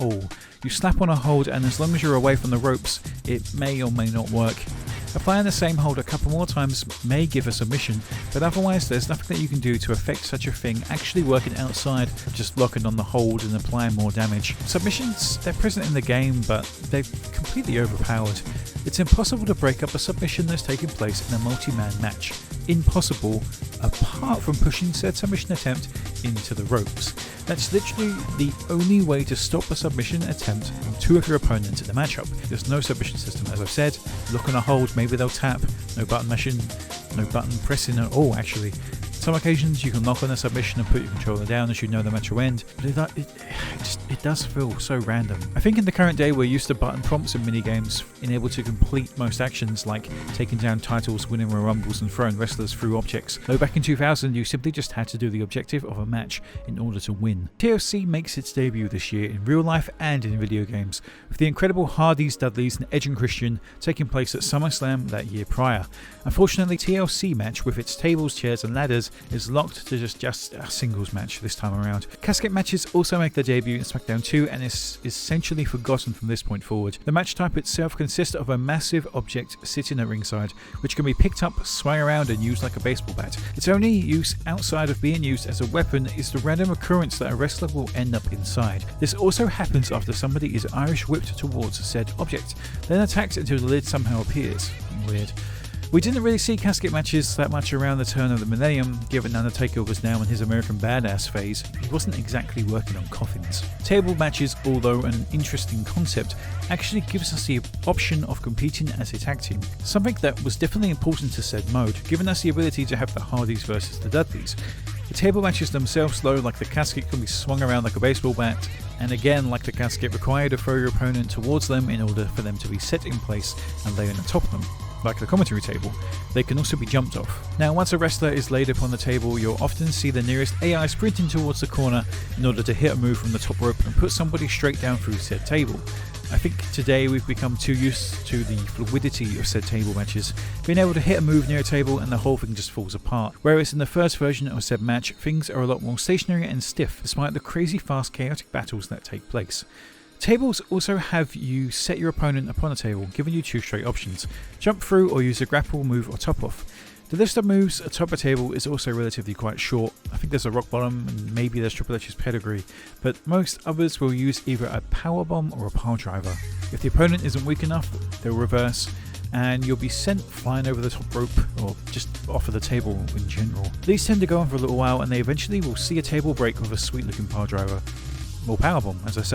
all. You slap on a hold, and as long as you're away from the ropes, it may or may not work. Applying the same hold a couple more times may give a submission, but otherwise there's nothing that you can do to affect such a thing actually working outside just locking on the hold and applying more damage. Submissions, they're present in the game, but they're completely overpowered. It's impossible to break up a submission that's taking place in a multi-man match. Impossible, apart from pushing said submission attempt into the ropes. That's literally the only way to stop a submission attempt from two of your opponents in the matchup. There's no submission system, as I've said. Lock on a hold, maybe they'll tap. No button mashing, no button pressing at all, actually. Some occasions you can lock on a submission and put your controller down as you know the match will end, but it does feel so random. I think in the current day we're used to button prompts and minigames enabled to complete most actions like taking down titles, winning Royal Rumbles and throwing wrestlers through objects. Though back in 2000 you simply just had to do the objective of a match in order to win. TLC makes its debut this year in real life and in video games, with the incredible Hardys, Dudleys and Edge and Christian taking place at SummerSlam that year prior. Unfortunately, TLC match with its tables, chairs and ladders is locked to just a singles match this time around. Casket matches also make their debut in SmackDown 2 and is essentially forgotten from this point forward. The match type itself consists of a massive object sitting at ringside, which can be picked up, swung around and used like a baseball bat. Its only use outside of being used as a weapon is the random occurrence that a wrestler will end up inside. This also happens after somebody is Irish whipped towards said object, then attacked until the lid somehow appears. Weird. We didn't really see casket matches that much around the turn of the millennium, given Undertaker was now in his American Badass phase. He wasn't exactly working on coffins. Table matches, although an interesting concept, actually gives us the option of competing as a tag team, something that was definitely important to said mode, giving us the ability to have the Hardys versus the Dudleys. The table matches themselves, though, like the casket, can be swung around like a baseball bat, and again, like the casket, require to throw your opponent towards them in order for them to be set in place and lay on the top of them. Like the commentary table, they can also be jumped off. Now, once a wrestler is laid upon the table, you'll often see the nearest AI sprinting towards the corner in order to hit a move from the top rope and put somebody straight down through said table. I think today we've become too used to the fluidity of said table matches, being able to hit a move near a table and the whole thing just falls apart. Whereas in the first version of said match, things are a lot more stationary and stiff, despite the crazy fast chaotic battles that take place. Tables also have you set your opponent upon a table, giving you two straight options: jump through or use a grapple, move or top off. The list of moves atop a table is also relatively quite short. I think there's a rock bottom and maybe there's Triple H's pedigree, but most others will use either a power bomb or a pile driver. If the opponent isn't weak enough, they'll reverse, and you'll be sent flying over the top rope or just off of the table in general. These tend to go on for a little while and they eventually will see a table break with a sweet looking pile driver. Or powerbomb, as I said.